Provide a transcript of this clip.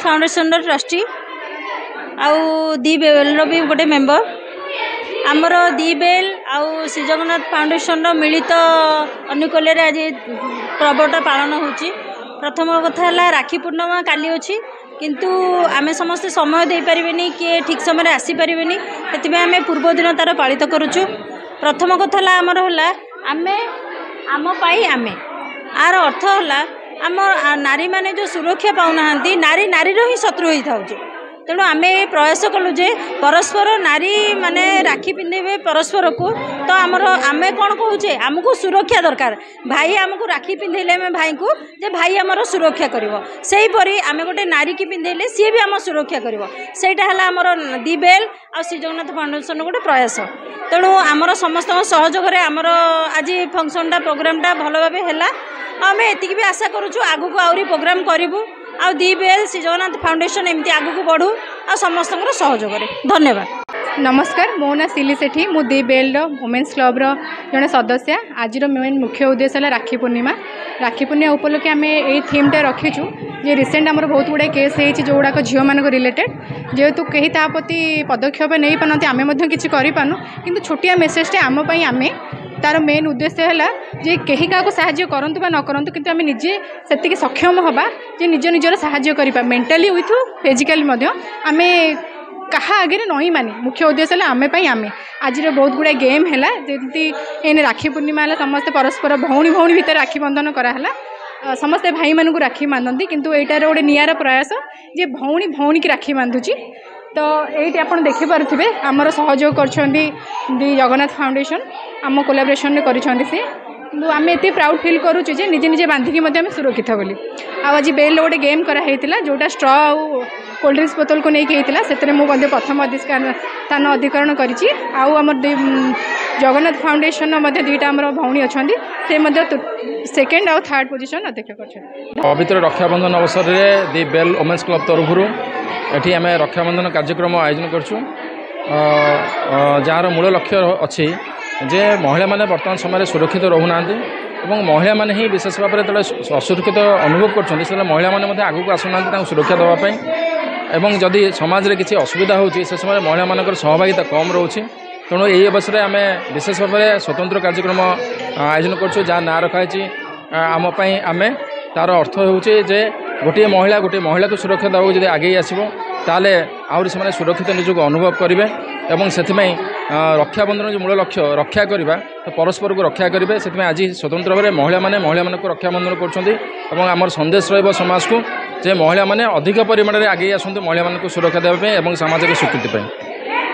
Foundation trustee आउ दी bell भी गोटे मेंबर आमर दी बेल आउ श्री जगन्नाथ फाउंडेशन मिलित अनुकूल आज पर्वटा पालन होची। प्रथम कथा है राखी पूर्णिमा काली अच्छी किंतु आमे समस्ते समय दे पारिबेनी किए ठीक समय आसीपारे से आम पूर्व दिन तार पालित करुचु। प्रथम कथा आमर है आमे आम पाई आमे आर अर्थ है आम नारी माने जो सुरक्षा पाऊना नारी नारी ही शत्रु होता है। तेणु आम प्रयास कलु जे परस्पर नारी माने राखी पिंधे परस्पर को तो आमर आम कौन कहे आमको सुरक्षा दरकार भाई आमको राखी पिंधेले आम भाई को जे भाई आमर सुरक्षा करिवो सेहीपरि आम गोटे नारी की पिंधेले सी भी आम सुरक्षा करिवो सेटा है आमर दी बेल आ श्री जगन्नाथ फाउंडेशन गोटे प्रयास। तेणु आमर समस्त सहयोग आमर आज फंक्शनटा प्रोग्रामटा भल भाव है आम एतिक भी आशा करूँ आगू आहरी प्रोग्राम करूँ आ दी बेल श्री जगन्नाथ फाउंडेशन एमती आगू बढ़ू आ समस्त सहयोग। धन्यवाद। नमस्कार मो ना सिली सेठी मु दी बेल वुमेन्स क्लब जड़े सदस्य। आज मेन मुख्य उद्देश्य है राखी पूर्णिमा। राखी पूर्णिमा उपलक्षे आम ये थीमटा रखीचु जे रिसेंट आमर बहुत गुड़ाए केस हो जो गुड़ाक झील मान रिलेटेड जेहेतु कहीं ताप्रति पदक्षेप नहीं पारती आम किसी करूँ कि छोटिया मेसेजटे आमपाई आम तार मेन उद्देश्य है जे कहीं क्या साहाय्य करंतु बा न करंतु किंतु आम निजे से सक्षम हवा जे निज निजर साहाय्य करिपा मेंटली विथ फिजिकली आम कहा आगे नई मानी मुख्य उद्देश्य है आम आम आज बहुत गुड़ा गेम है जमी राखी पूर्णिमा है समस्ते परस्पर भौणी भौणी भितर राखी बंधन कराला समस्ते भाई मानू राखी बांधती किंतु एटार गोटे नियारा प्रयास जे भौणी भौणी की राखी बांधुची। तो ये आप देखिपे आमर सहयोग कर जगन्नाथ फाउंडेशन आम कोलाब्रेशन करें आम एत प्राउड फिल करुचे जे निजे निजे बांधिकी आम सुरक्षित बोली। आज बेल गोटे गेम कराइला जोटा स्ट्र आ कोल्ड ड्रिंक्स बोतल को लेकिन से मुझे प्रथम स्थान अधिकरण कर जगन्नाथ फाउंडेशन दुईटा आम भौणी अच्छा से सेकेंड आउ थर्ड पोजिशन अध्यक्ष कर। पवित्र रक्षाबंधन अवसर में दी बेल वुमेन्स क्लब तरफ एटी आम रक्षाबंधन कार्यक्रम आयोजन करूँ जार मूल लक्ष्य अच्छी जे महिला माने वर्तमान समय सुरक्षित रहूना महिला माने ही विशेष भाव में जो असुरक्षित अनुभव कर महिला माने आगू आसुना सुरक्षा देवाई एवं जदि समाज में किसी असुविधा होची से समय महिला मानकर सहभागिता कम रोचे। तेणु यही अवसर में आम विशेष भाव में स्वतंत्र कार्यक्रम आयोजन करूँ जहाँ ना रखाई आमपाई आम तार अर्थ होचे जे गोटे महिला को सुरक्षा देवाक जब आगे आसो ताले आहरी से सुरक्षित निजक अनुभव करेंगे एवं से रक्षाबंधन जो मूल लक्ष्य रक्षा करवा तो परस्पर को रक्षा करेंगे से आज स्वतंत्र भाव में महिला मान रक्षाबंधन कर संदेश रहा समाज को जे महिला माने अधिक परिमाण में आगे आसतु महिला सुरक्षा देवाई और सामाजिक स्वीकृति।